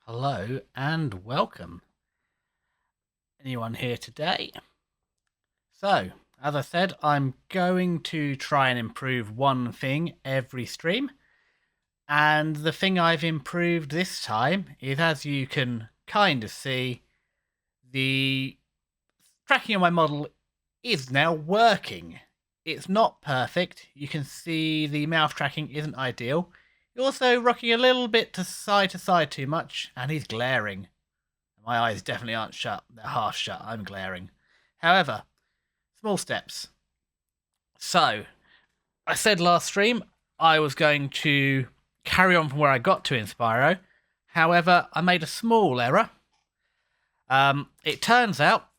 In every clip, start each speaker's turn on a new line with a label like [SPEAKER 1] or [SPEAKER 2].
[SPEAKER 1] Hello and welcome. Anyone here today? So, as I said, I'm going to try and improve one thing every stream. And the thing I've improved this time is, as you can kind of see, the tracking on my model is now working. It's not perfect. You can see the mouse tracking isn't ideal. You're also rocking a little bit to side too much, and he's glaring. My eyes definitely aren't shut. They're half shut. I'm glaring. However, small steps. So, I said last stream I was going to carry on from where I got to in Spyro. However, I made a small error. It turns out,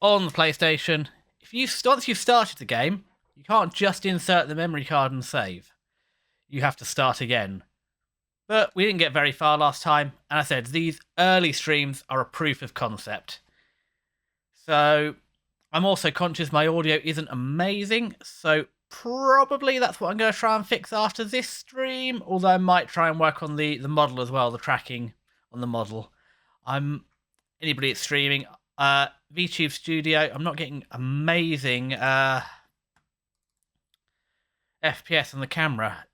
[SPEAKER 1] on the PlayStation, once you've started the game, you can't just insert the memory card and save. You have to start again. But we didn't get very far last time, and I said these early streams are a proof of concept. So I'm also conscious my audio isn't amazing, so probably that's what I'm going to try and fix after this stream, although I might try and work on the model as well, the tracking on the model. Anybody that's streaming, VTube Studio, I'm not getting amazing FPS on the camera.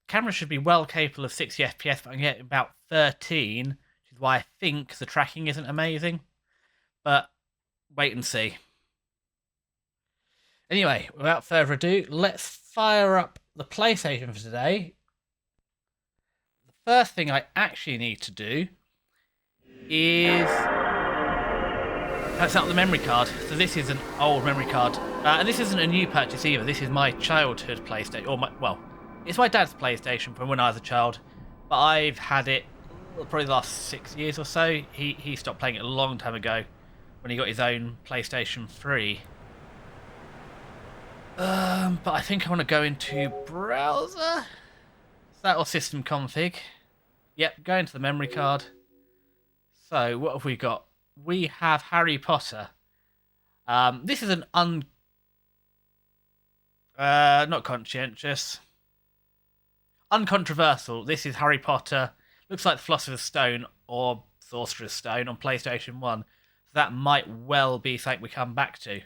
[SPEAKER 1] Camera should be well capable of 60 FPS, but I can get about 13, which is why I think the tracking isn't amazing. But wait and see. Anyway, without further ado, let's fire up the PlayStation for today. The first thing I actually need to do is set up the memory card. So this is an old memory card. And this isn't a new purchase either. This is my childhood PlayStation, or it's my dad's PlayStation from when I was a child, but I've had it probably the last 6 years or so. He stopped playing it a long time ago when he got his own PlayStation 3. But I think I want to go into browser. Is that or system config? Yep, go into the memory card. So what have we got? We have Harry Potter. This is an not conscientious. Uncontroversial. This is Harry Potter. Looks like the Philosopher's Stone or Sorcerer's Stone on PlayStation 1. So that might well be something we come back to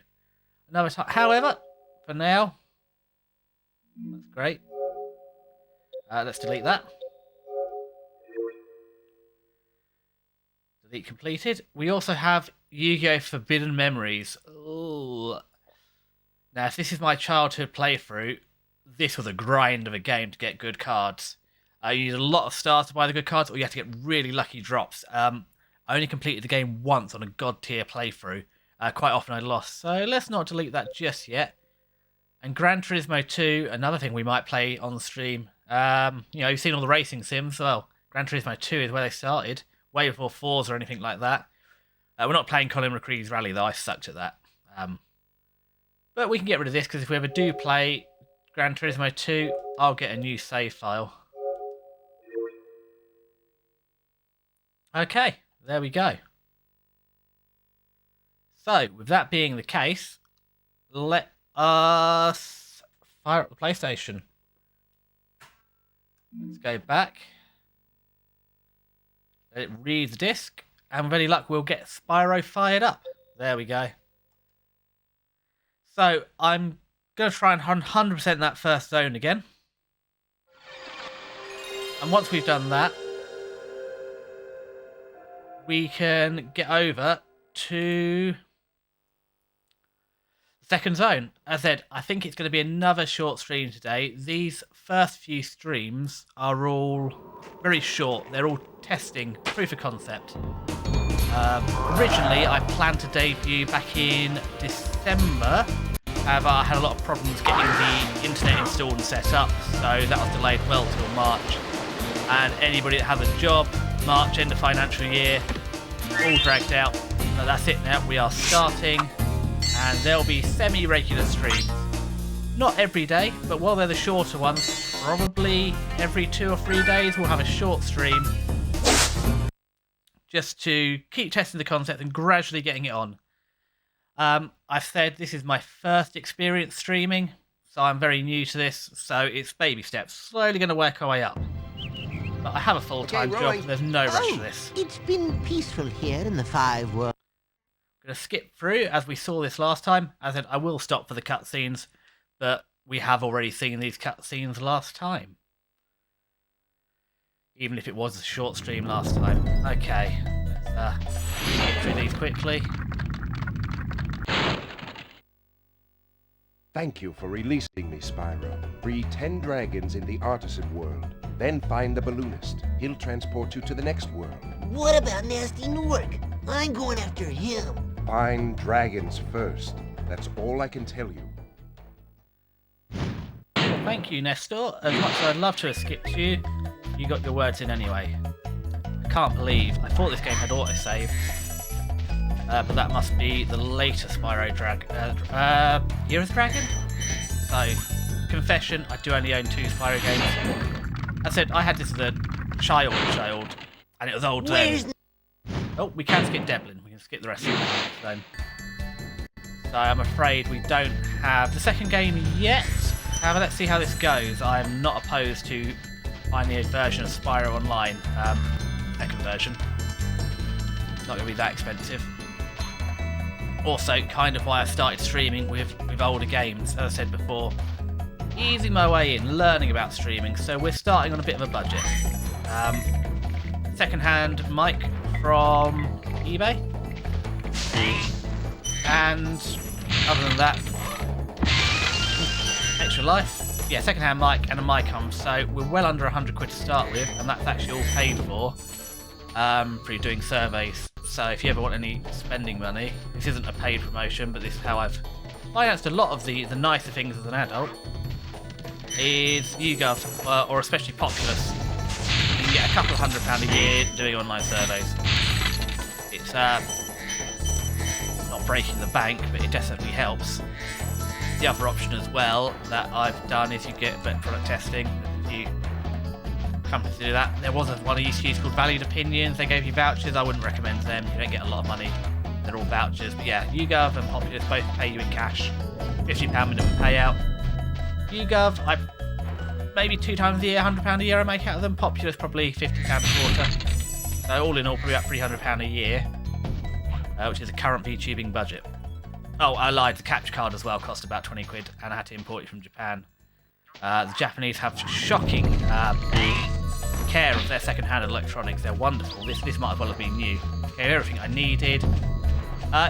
[SPEAKER 1] another time. However, for now, that's great. Let's delete that. Delete completed. We also have Yu-Gi-Oh! Forbidden Memories. Ooh. Now, if this is my childhood playthrough, this was a grind of a game to get good cards. You need a lot of stars to buy the good cards, or you have to get really lucky drops. I only completed the game once on a god tier playthrough. Quite often I lost, so let's not delete that just yet. And Gran Turismo 2, another thing we might play on the stream. You've seen all the racing sims. Well, Gran Turismo 2 is where they started, way before Forza or anything like that. We're not playing Colin McRae's Rally, though. I sucked at that. But we can get rid of this, because if we ever do play Gran Turismo 2, I'll get a new save file. Okay, there we go. So, with that being the case, let us fire up the PlayStation. Let's go back. Let it read the disc, and with any luck, we'll get Spyro fired up. There we go. So, I'm going to try and 100% that first zone again. And once we've done that, we can get over to the second zone. As I said, I think it's going to be another short stream today. These first few streams are all very short. They're all testing, proof of concept. Originally, I planned to debut back in December. However, I had a lot of problems getting the internet installed and set up, so that was delayed well till March. And anybody that has a job, March, end of financial year, all dragged out. So that's it now. We are starting, and there'll be semi-regular streams. Not every day, but while they're the shorter ones, probably every 2 or 3 days we'll have a short stream, just to keep testing the concept and gradually getting it on. I've said this is my first experience streaming, so I'm very new to this, so it's baby steps. Slowly going to work our way up. But I have a full-time job, and there's no rush to this.
[SPEAKER 2] It's been peaceful here in the Five Worlds.
[SPEAKER 1] I'm going to skip through, as we saw this last time. As I said, I will stop for the cutscenes, but we have already seen these cutscenes last time. Even if it was a short stream last time. Okay, let's get through these quickly.
[SPEAKER 3] Thank you for releasing me, Spyro. Free 10 dragons in the Artisan World. Then find the balloonist. He'll transport you to the next world.
[SPEAKER 2] What about Nasty Nork? I'm going after him.
[SPEAKER 3] Find dragons first. That's all I can tell you.
[SPEAKER 1] Thank you, Nestor. As much as I'd love to have skipped you, you got your words in anyway. I can't believe, I thought this game had autosave. But that must be the later Spyro Year of the Dragon? So, confession, I do only own 2 Spyro games. As I said, I had this as a child, and it was old then. Oh, we can skip Devlin. We can skip the rest of the games then. So I'm afraid we don't have the second game yet. However, let's see how this goes. I'm not opposed to finding a version of Spyro Online. Second version. Not going to be that expensive. Also, kind of why I started streaming with older games, as I said before. Easing my way in, learning about streaming, so we're starting on a bit of a budget. Second-hand mic from eBay. And other than that, extra life. Yeah, second-hand mic and a mic hum, so we're well under 100 quid to start with, and that's actually all paid for through doing surveys. So if you ever want any spending money, this isn't a paid promotion, but this is how I've financed a lot of the nicer things as an adult, is YouGov, or especially Populous. You can get a couple of £100 a year doing online surveys. It's not breaking the bank, but it definitely helps. The other option as well that I've done is you get better product testing. You come to do that. There was one I used to use called Valued Opinions. They gave you vouchers. I wouldn't recommend them. You don't get a lot of money. They're all vouchers. But yeah, YouGov and Populous both pay you in cash. £50 minimum payout. YouGov, I maybe 2 times a year, £100 a year I make out of them. Populous probably £50 a quarter. So all in all, probably about £300 a year, which is a current VTubing budget. Oh, I lied. The capture card as well cost about 20 quid, and I had to import it from Japan. The Japanese have shocking care of their second-hand electronics. They're wonderful. This might as well have been new. Okay, everything I needed.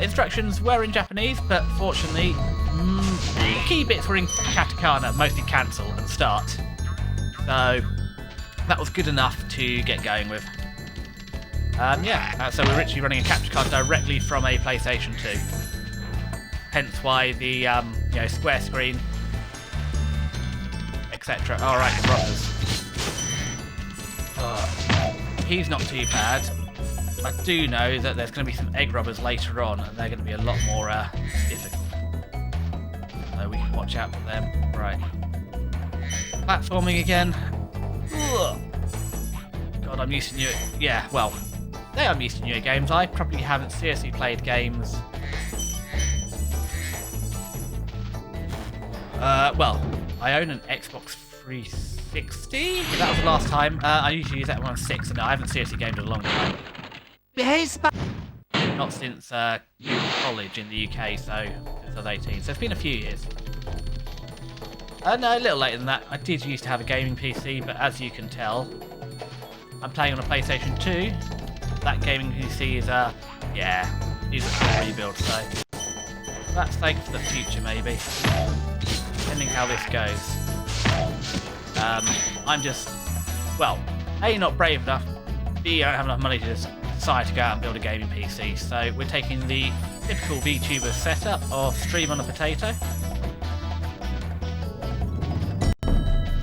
[SPEAKER 1] Instructions were in Japanese, but fortunately, the key bits were in katakana, mostly cancel and start. So that was good enough to get going with. So we're literally running a capture card directly from a PlayStation 2. Hence why the square screen, etc. All right, brothers. He's not too bad. I do know that there's going to be some egg robbers later on, and they're going to be a lot more difficult. So we can watch out for them. Right. Platforming again. Ugh. God, I'm used to new. Yeah, well, I'm used to newer games. I probably haven't seriously played games. I own an Xbox 360. That was the last time. I usually use that when I'm 6, and no, I haven't seriously gamed in a long time. Not since college in the UK, so since I was 18. So it's been a few years. No, a little later than that. I did used to have a gaming PC, but as you can tell, I'm playing on a PlayStation 2. That gaming PC is needs a full rebuild, so that's thanks for the future, maybe. Depending how this goes. I'm just, A, not brave enough, B, I don't have enough money to just decide to go out and build a gaming PC, so we're taking the typical VTuber setup of stream on a potato.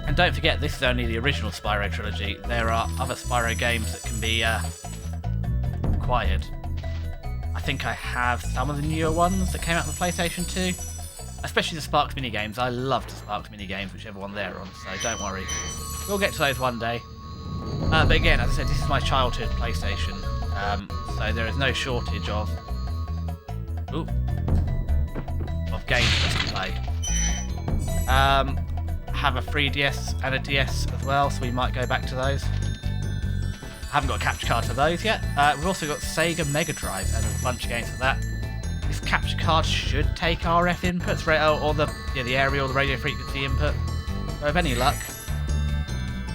[SPEAKER 1] And don't forget, this is only the original Spyro trilogy. There are other Spyro games that can be acquired. I think I have some of the newer ones that came out on the PlayStation 2. Especially the Sparks minigames. I loved the Sparks minigames, whichever one they're on, so don't worry. We'll get to those one day. But again, as I said, this is my childhood PlayStation, so there is no shortage of games for us to play. Have a 3DS and a DS as well, so we might go back to those. haven't got a capture card for those yet. We've also got Sega Mega Drive and a bunch of games for that. This capture card should take RF inputs, or the aerial, the radio frequency input. So with any luck,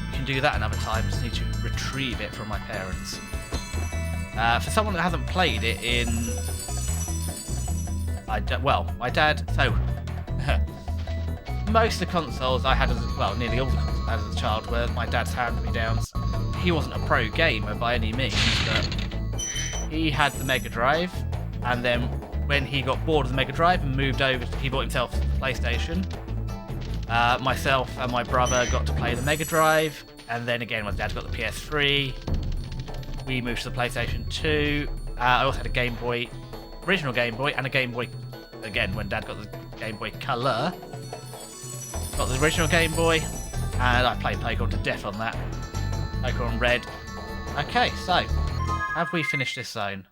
[SPEAKER 1] you can do that another time. Just need to retrieve it from my parents. For someone that hasn't played it in, my dad. So most of the consoles I had nearly all the consoles I had as a child were my dad's hand-me-downs. He wasn't a pro gamer by any means, but he had the Mega Drive, and then when he got bored of the Mega Drive and moved over, he bought himself the PlayStation. Myself and my brother got to play the Mega Drive, and then again my dad got the PS3. We moved to the PlayStation 2. I also had a Game Boy, original Game Boy, and a Game Boy, again when dad got the Game Boy Color. Got the original Game Boy, and I played Pokemon to death on that. Pokemon Red. Okay, so, have we finished this zone?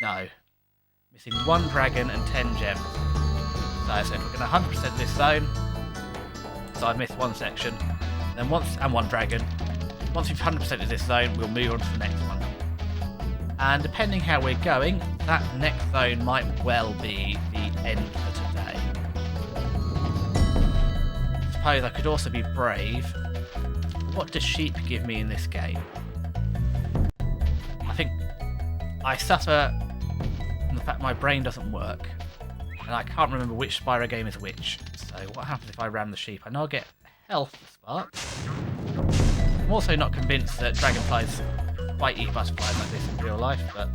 [SPEAKER 1] No. Missing 1 dragon and 10 gems. So I said we're going to 100% this zone. So I've missed 1 section. Then and 1 dragon. Once we've 100%ed this zone, we'll move on to the next one. And depending how we're going, that next zone might well be the end for today. I suppose I could also be brave. What does sheep give me in this game? I think I suffer from the fact my brain doesn't work, and I can't remember which Spyro game is which. So what happens if I ram the sheep? I know I'll get health sparks. I'm also not convinced that dragonflies quite eat butterflies like this in real life, but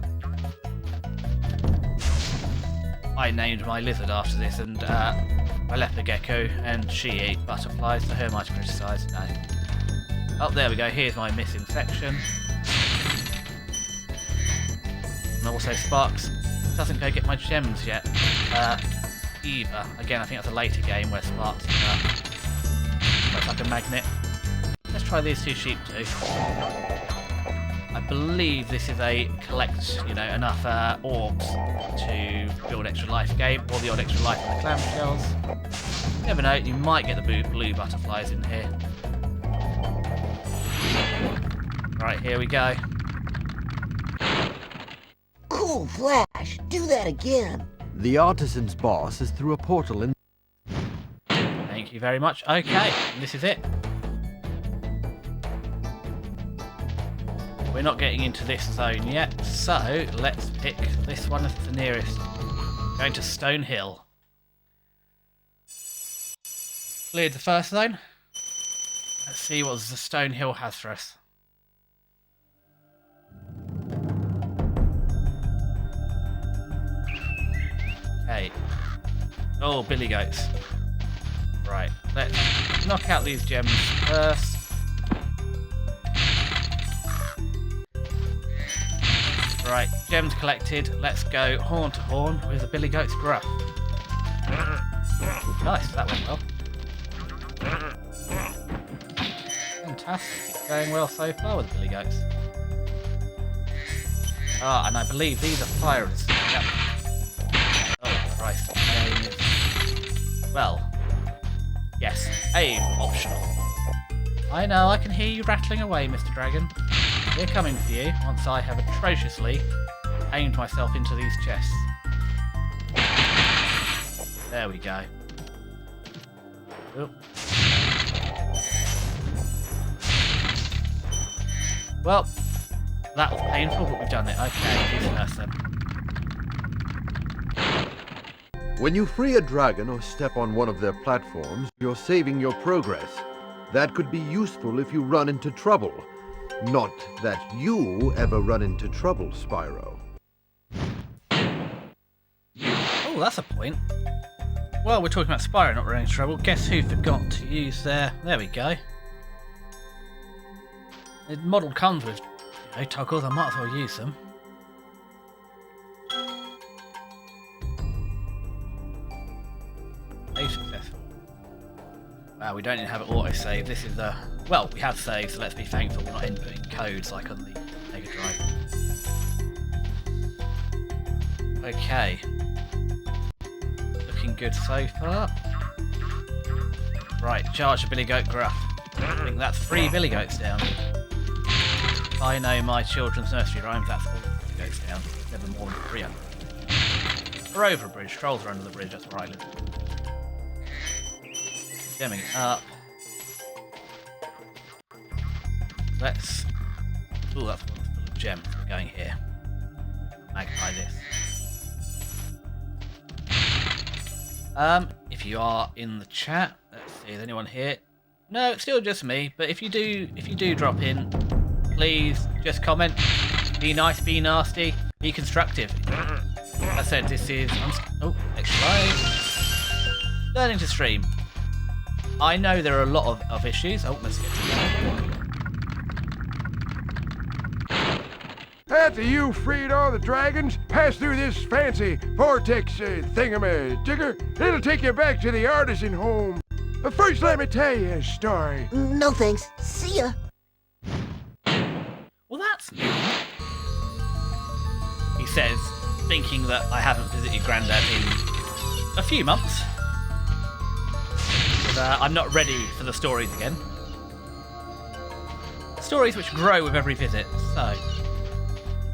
[SPEAKER 1] I named my lizard after this, and my leopard gecko, and she ate butterflies, so who am I to criticise? No. Oh, there we go, here's my missing section. And also Sparks doesn't go get my gems yet, either. Again, I think that's a later game where Sparks looks like a magnet. Let's try these 2 sheep too. I believe this is a collect, enough orbs to build extra life game, or the odd extra life in the clamshells. You never know, you might get the blue butterflies in here. Right, here we go.
[SPEAKER 2] Cool flash. Do that again.
[SPEAKER 4] The Artisans boss is through a portal in...
[SPEAKER 1] Thank you very much. Okay, this is it. We're not getting into this zone yet, so let's pick this one as the nearest. Going to Stone Hill. Cleared the first zone. Let's see what the Stone Hill has for us. Okay. Oh, billy goats. Right, let's knock out these gems first. Right, gems collected. Let's go horn to horn with the billy goat's gruff. Nice, that went well. Fantastic, it's going well so far with the billy goats. Ah, and I believe these are fire resistant. Yep. Oh, Christ. Well, yes, aim optional. I know, I can hear you rattling away, Mr. Dragon. We're coming for you once I have atrociously aimed myself into these chests. There we go. Oop. Well, that was painful, but we've done it. Okay, here's the lesson.
[SPEAKER 4] When you free a dragon or step on one of their platforms, you're saving your progress. That could be useful if you run into trouble. Not that you ever run into trouble, Spyro.
[SPEAKER 1] Oh, that's a point. Well, we're talking about Spyro not running into trouble. Guess who forgot to use their... There we go. The model comes with, toggles. I might as well use them. Save successful. Wow, we don't even have an autosave. This is the... Well, we have saved, so let's be thankful we're not inputting codes like on the Mega Drive. Okay. Looking good so far. Right, charge the billy goat gruff. I think that's 3 billy goats down. if I know my children's nursery rhymes, that's all that goes down. Never more than 300. We're over a bridge. Trolls are under the bridge. That's where I live. Gemming it up. Let's... Ooh, that's one full of gems. We're going here. Magpie this. If you are in the chat, let's see, is anyone here? No, it's still just me, but if you do drop in, please just comment. Be nice, be nasty, be constructive. I said this is extra live. Learning to stream. I know there are a lot of issues. Oh, let's get to that.
[SPEAKER 5] After you freed all the dragons, pass through this fancy vortex thingamajigger. It'll take you back to the artisan home. But first, let me tell you a story.
[SPEAKER 2] No thanks. See ya.
[SPEAKER 1] Well, that's new. He says, thinking that I haven't visited Grandad in a few months. But I'm not ready for the stories again. Stories which grow with every visit, so...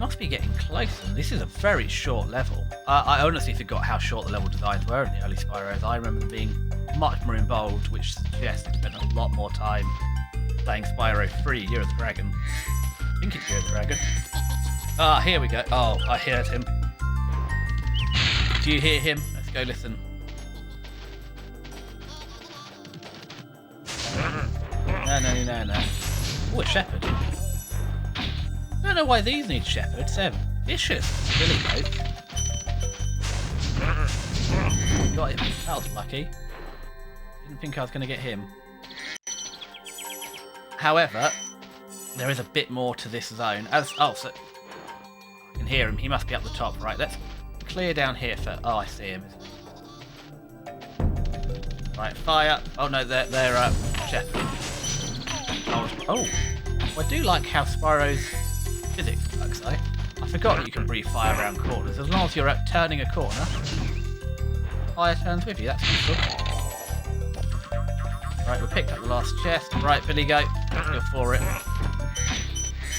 [SPEAKER 1] Must be getting closer. This is a very short level. I honestly forgot how short the level designs were in the early Spyros. I remember them being much more involved, which suggests I spent a lot more time playing Spyro 3, Year of the Dragon. I think it's Year of the Dragon. Ah, here we go. Oh, I heard him. Do you hear him? Let's go listen. No. Oh, a shepherd. I don't know why these need shepherds. They're vicious, billy goats. Got him. That was lucky. Didn't think I was going to get him. However, there is a bit more to this zone. So I can hear him. He must be up the top. Right, let's clear down here for. Oh, I see him. Right, fire. Oh no, they're shepherds. Oh, I do like how Spyro's physics works though. I forgot that you can breathe fire around corners. As long as you're turning a corner, fire turns with you. That's useful. Right, we picked up the last chest. Right, Billy Goat, let's go for it.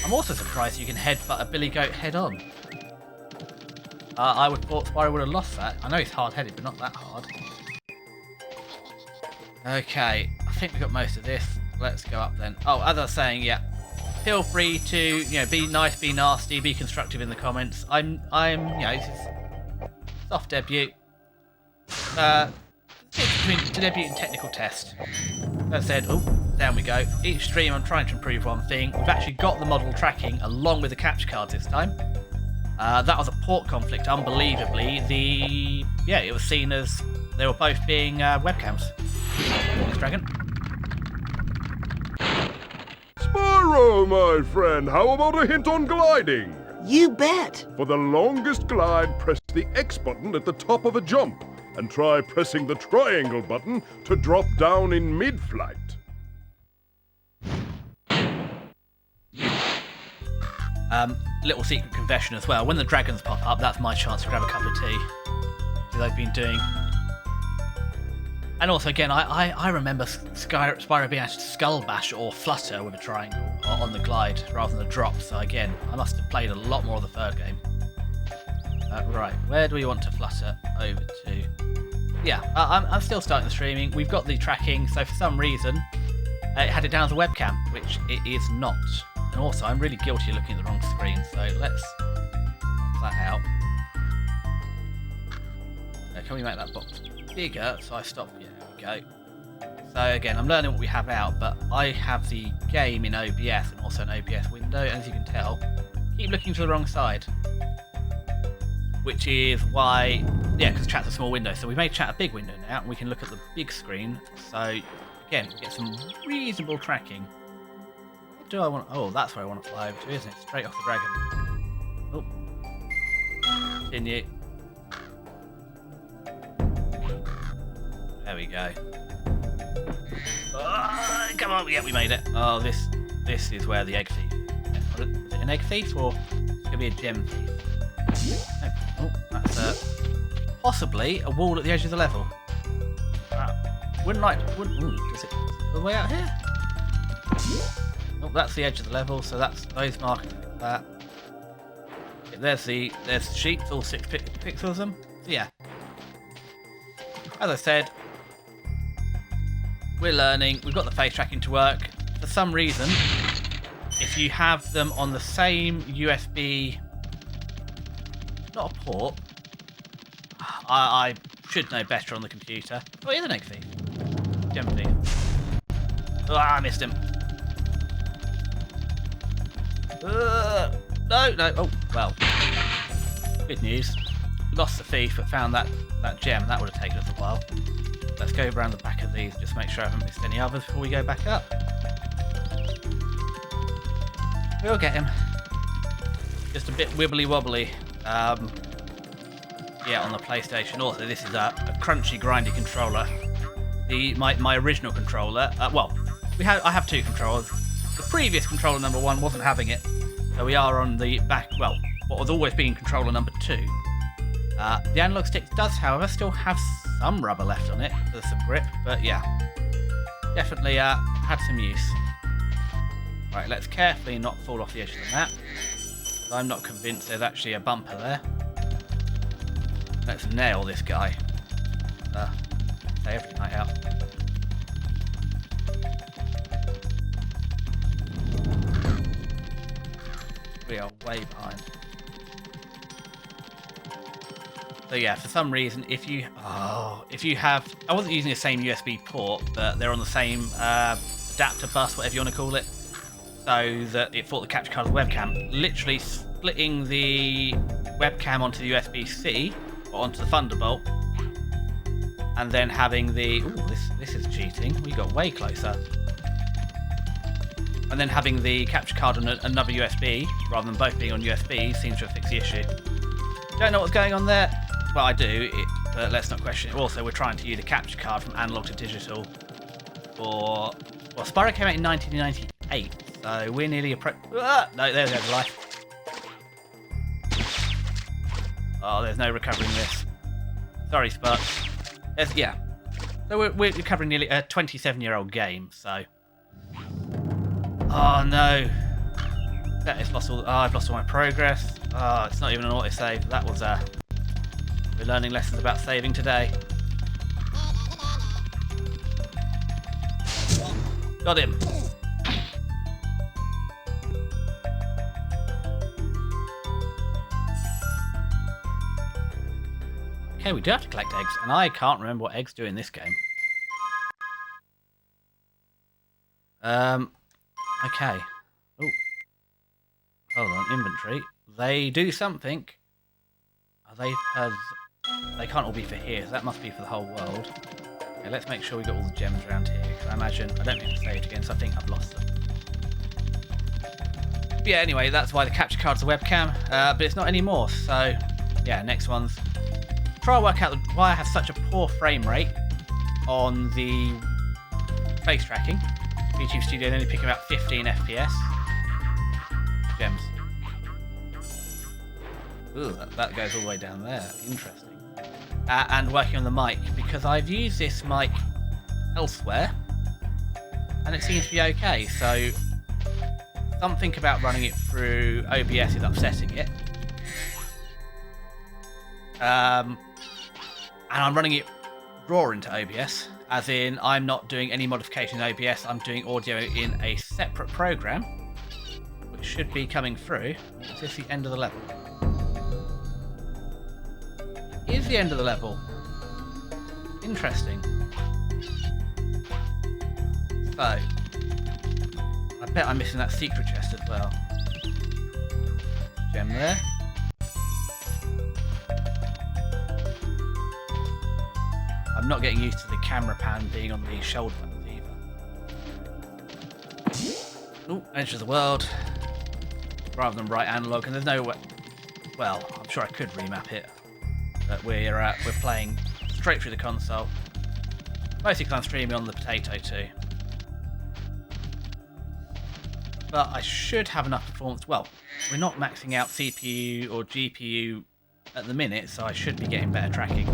[SPEAKER 1] I'm also surprised you can headbutt a Billy Goat head on. I would thought Spyro would have lost that. I know he's hard-headed, but not that hard. Okay, I think we got most of this. Let's go up then. Oh, as I was saying, yeah. Feel free to, be nice, be nasty, be constructive in the comments. I'm, this is soft debut. Between debut and technical test. As I said, down we go. Each stream I'm trying to improve one thing. We've actually got the model tracking along with the capture cards this time. That was a port conflict, unbelievably. It was seen as they were both being webcams. Thanks, Dragon.
[SPEAKER 5] Spyro, my friend, how about a hint on gliding?
[SPEAKER 2] You bet.
[SPEAKER 5] For the longest glide, press the X button at the top of a jump, and try pressing the triangle button to drop down in mid-flight.
[SPEAKER 1] Little secret confession as well. When the dragons pop up, that's my chance to grab a cup of tea. As I've been doing. And also, again, I remember Spyro being able to skull bash or flutter with a triangle on the glide rather than a drop. So again, I must have played a lot more of the third game. Right, where do we want to flutter over to? Yeah, I'm still starting the streaming. We've got the tracking, so for some reason, it had it down as a webcam, which it is not. And also, I'm really guilty of looking at the wrong screen, so let's pop that out. Can we make that box bigger? So I stop. Yeah, there we go. So again, I'm learning what we have out, but I have the game in OBS and also an OBS window. As you can tell, keep looking to the wrong side. Which is why, because chat's a small window. So we made chat a big window now, and we can look at the big screen. So again, we get some reasonable tracking. What do I want? Oh, that's where I want to fly over to, isn't it? Straight off the dragon. Oh, continue. There we go. Come on, yeah, we made it. Oh, this is where the egg thief. Is it an egg thief or it's gonna be a gem thief? Oh, that's possibly a wall at the edge of the level. Wow. Does it go the way out here? Oh, that's the edge of the level, so that's those markers like that. Yeah, there's the sheep, all 6 pixels of them. So yeah. As I said, we're learning. We've got the face tracking to work. For some reason, if you have them on the same USB, not a port, I should know better on the computer. Oh, here's an egg thief. Gem thief. Oh, I missed him. No. Oh, well. Good news. Lost the thief, but found that gem. That would have taken us a while. Let's go around the back of these, just make sure I haven't missed any others before we go back up. We'll get him. Just a bit wibbly wobbly. Yeah, on the PlayStation. Also, this is a crunchy, grindy controller. My original controller. Well, I have 2 controllers. The previous controller number 1 wasn't having it, so we are on the back. Well, what was always being controller number 2. The analog stick does, however, still have some rubber left on it. There's some grip, but yeah, definitely had some use. Right, let's carefully not fall off the edge of the map. I'm not convinced there's actually a bumper there. Let's nail this guy. Say every night out. We are way behind. So yeah, for some reason, if you have, I wasn't using the same USB port, but they're on the same adapter bus, whatever you want to call it, so that it thought the capture card was webcam. Literally splitting the webcam onto the USB-C or onto the Thunderbolt, and then having the this is cheating. We got way closer. And then having the capture card on another USB rather than both being on USB seems to have fixed the issue. Don't know what's going on there. Well, I do, but let's not question it. Also, we're trying to use a capture card from analog to digital for... Well, Spyro came out in 1998, so we're nearly no, there's the other life. Oh, there's no recovering this. Sorry, Sparks. Yeah. So we're recovering nearly a 27-year-old game, so... Oh, no. That is lost all... Oh, I've lost all my progress. Oh, it's not even an autosave. That was we're learning lessons about saving today. Got him. Okay, we do have to collect eggs, and I can't remember what eggs do in this game. Okay. Oh. Hold on, inventory. They do something. Are they they can't all be for here, so that must be for the whole world. Okay, let's make sure we got all the gems around here, because I imagine I don't need to say it again, so I think I've lost them. But yeah, anyway, that's why the capture card's a webcam, but it's not anymore, so yeah, next one's try to work out why I have such a poor frame rate on the face tracking. YouTube Studio only picking about 15 FPS. Gems. Ooh, that goes all the way down there. Interesting. And working on the mic, because I've used this mic elsewhere, and it seems to be okay. So something about running it through OBS is upsetting it. And I'm running it raw into OBS, as in I'm not doing any modification in OBS, I'm doing audio in a separate program, which should be coming through. Is this the end of the level? It is the end of the level. Interesting. So, I bet I'm missing that secret chest as well. Gem there. I'm not getting used to the camera pan being on the shoulder buttons either. Oh, Edge of the World. Rather than right analog, and there's no way... Well, I'm sure I could remap it. But we're playing straight through the console. Mostly because I'm streaming on the Potato too. But I should have enough performance. Well, we're not maxing out CPU or GPU at the minute, so I should be getting better tracking.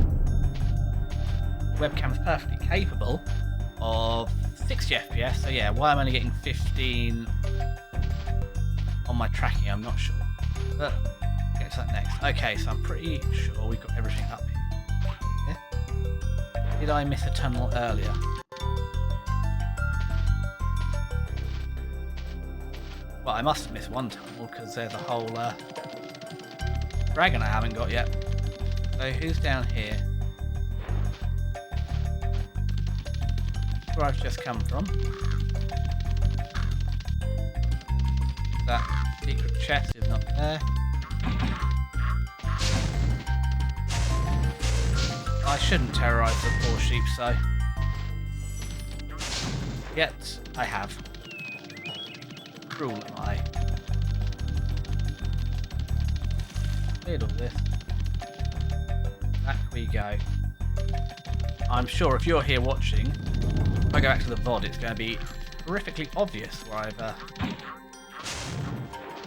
[SPEAKER 1] The webcam is perfectly capable of 60 FPS, so yeah, why I'm only getting 15 on my tracking, I'm not sure. But we'll get to that next. Okay, so I'm pretty sure we've got everything up here. Did I miss a tunnel earlier? Well, I must have missed one tunnel because there's a whole dragon I haven't got yet. So who's down here? Where I've just come from. That secret chest is not there. I shouldn't terrorise the poor sheep, so. Yet I have. Cruel am I. Cleared all this. Back we go. I'm sure if you're here watching, if I go back to the VOD, it's going to be horrifically obvious where I've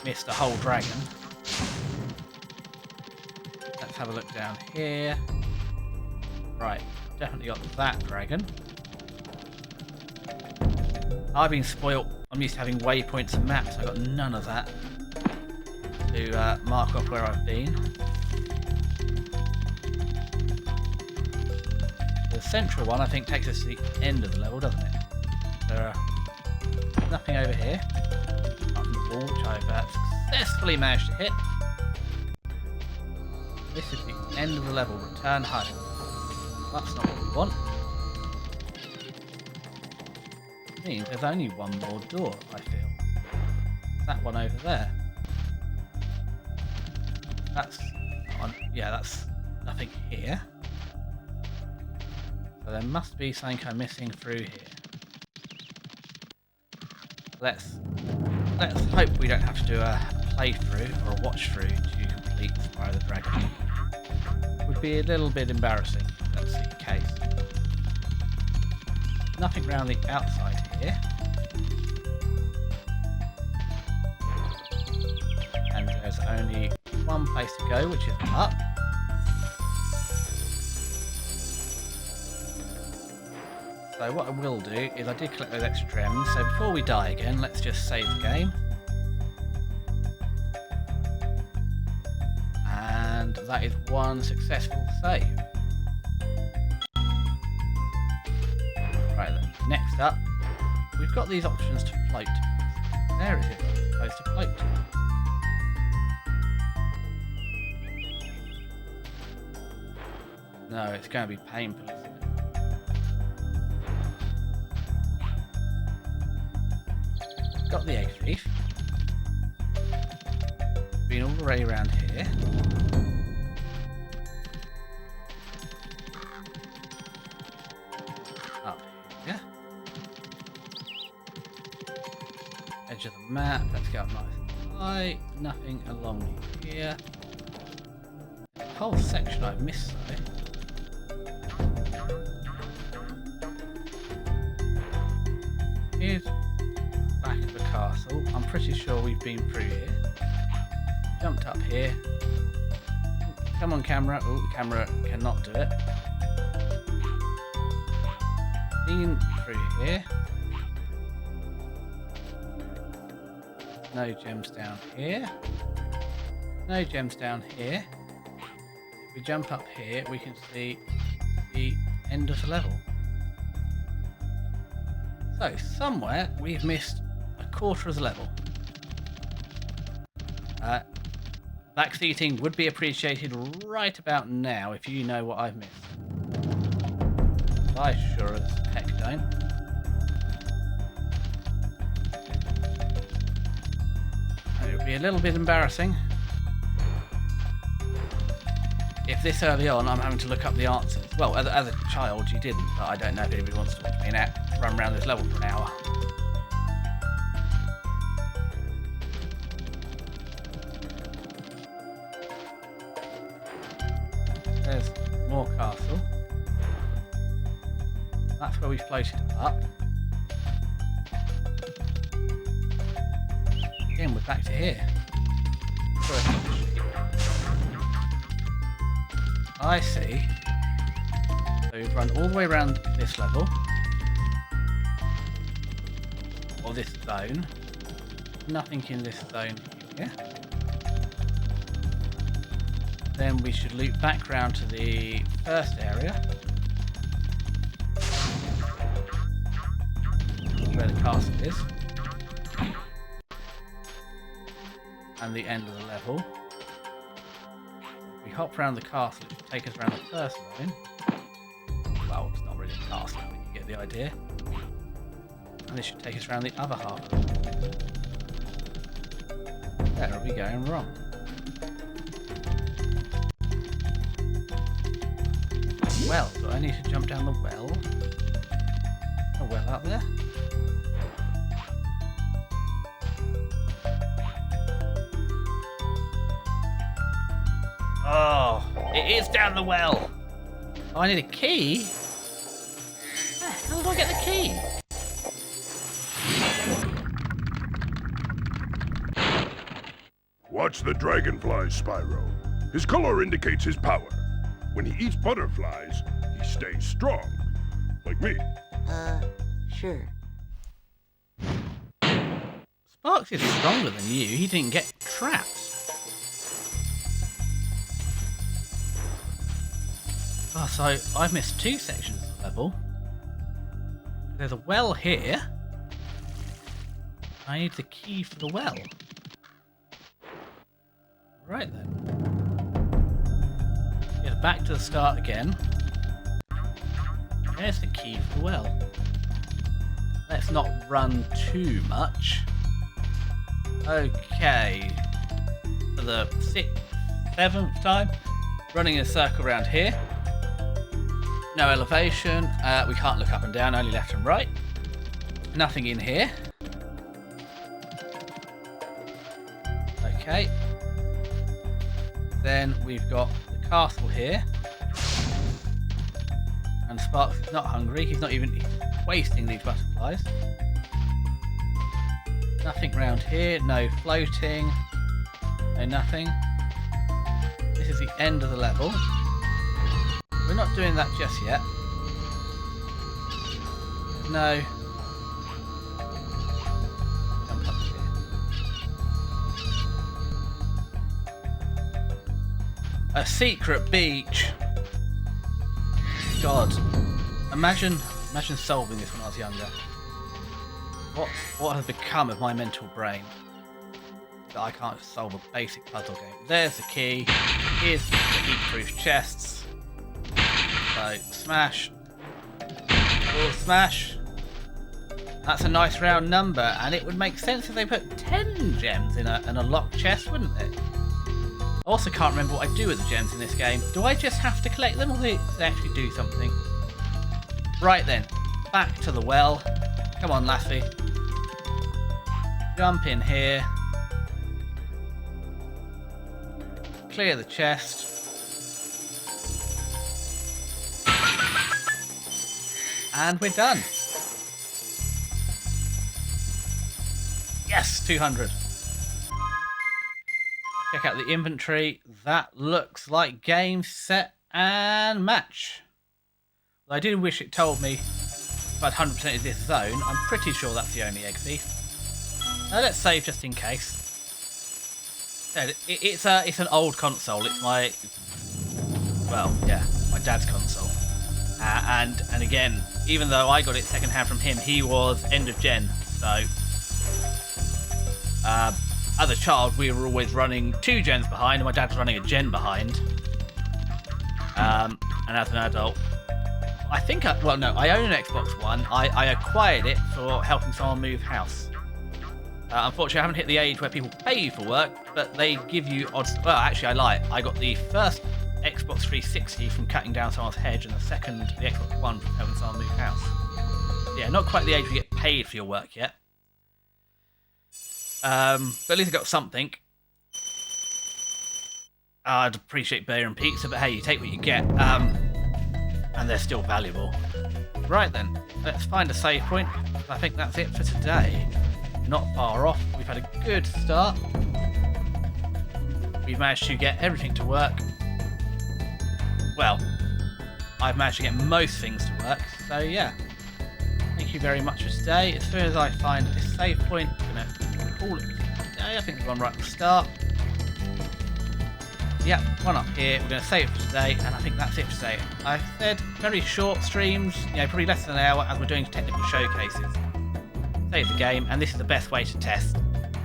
[SPEAKER 1] missed a whole dragon. Let's have a look down here. Right, definitely got that dragon. I've been spoilt. I'm used to having waypoints and maps. I've got none of that to mark off where I've been. The central one, I think, takes us to the end of the level, doesn't it? There's nothing over here, apart from the wall, which I've successfully managed to hit. This is the end of the level. Return home. That's not what we want. It means there's only one more door, I feel. That one over there. That's on. Yeah, that's nothing here. So there must be something I'm missing through here. Let's hope we don't have to do a playthrough or a watch through to complete Spyro the Dragon. Would be a little bit embarrassing if that's the case. Nothing around the outside here. And there's only one place to go, which is up. So what I will do is I did collect those extra gems, so before we die again, let's just save the game. And that is one successful save. Right then, next up, we've got these options to float. There it is, it's supposed to float to. No, it's going to be painful, isn't it? Got the egg thief. Been all the way around here. Up here. Edge of the map. Let's go up nice and high. Nothing along here. The whole section I've missed though. Here's back of the castle. I'm pretty sure we've been through here. Jumped up here. Come on, camera. Oh, the camera cannot do it. Been through here. No gems down here. No gems down here. If we jump up here, we can see the end of the level. So, somewhere we've missed a quarter of the level. Backseating would be appreciated right about now if you know what I've missed. I sure as heck don't. It would be a little bit embarrassing if this early on I'm having to look up the answers. Well, as a child you didn't, but I don't know if anybody wants to watch me run around this level for an hour. There's more castle. That's where we floated up. Again, we're back to here. I see. So we've run all the way around this level. or this zone. Nothing in this zone here. Then we should loop back round to the first area, where the castle is, and the end of the level. We hop around the castle, it should take us around the first zone. Well, it's not really a castle, but you get the idea. And this should take us around the other half. Where are we going wrong? Well, do I need to jump down the well? A well out there? Oh, it is down the well! Oh, I need a key? How do I get the key?
[SPEAKER 5] Watch the dragonfly, Spyro. His color indicates his power. When he eats butterflies, he stays strong. Like me.
[SPEAKER 2] Sure.
[SPEAKER 1] Sparks is stronger than you. He didn't get trapped. Oh, so I've missed 2 sections of the level. There's a well here. I need the key for the well. Right then. Get back to the start again. There's the key for the well. Let's not run too much. Okay. For the 6th, 7th time, running in a circle around here. No elevation. We can't look up and down, only left and right. Nothing in here. Okay. Then we've got the castle here. And Sparks is not hungry. He's not even wasting these butterflies. Nothing round here. No floating. No nothing. This is the end of the level. We're not doing that just yet. No. Jump up here. A secret beach. God. Imagine solving this when I was younger. What has become of my mental brain? That I can't solve a basic puzzle game. There's the key. Here's the heat-proof chests. So, smash. Or smash. That's a nice round number, and it would make sense if they put 10 gems in a locked chest, wouldn't it? I also can't remember what I do with the gems in this game. Do I just have to collect them, or do they actually do something? Right then, back to the well. Come on, lassie. Jump in here. Clear the chest. And we're done. Yes, 200. Check out the inventory. That looks like game, set, and match. Well, I did wish it told me if I'd 100% of this zone. I'm pretty sure that's the only egg thief. Now let's save just in case. It's an old console. It's my, well, yeah, my dad's console. And again, even though I got it second hand from him, he was end of gen. So, as a child, we were always running 2 gens behind, and my dad was running a gen behind. And as an adult, I think, I own an Xbox One. I acquired it for helping someone move house. Unfortunately, I haven't hit the age where people pay you for work, but they give you odds. Well, actually, I lie. I got the first Xbox 360 from cutting down someone's hedge, and the second, the Xbox One, from helping someone move house. Yeah, not quite the age we get paid for your work yet. But at least I got something. I'd appreciate beer and pizza, but hey, you take what you get. And they're still valuable. Right then, let's find a save point. I think that's it for today. Not far off. We've had a good start. We've managed to get everything to work. Well, I've managed to get most things to work, so yeah. Thank thank you very much for today. As soon as I find a save point, I'm going to call it today. I think there's one right at the start. Yep, one up here. We're going to save it for today, and I think that's it for today. I said very short streams, probably less than an hour, as we're doing technical showcases. Save the game, and this is the best way to test.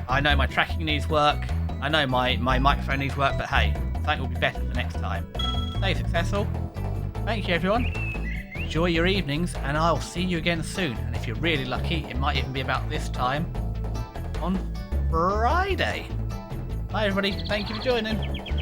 [SPEAKER 1] I know my tracking needs work, I know my microphone needs work, but hey, something will be better for next time. Stay successful. Thank you, everyone. Enjoy your evenings, and I'll see you again soon. And if you're really lucky, it might even be about this time on Friday. Bye, everybody. Thank you for joining.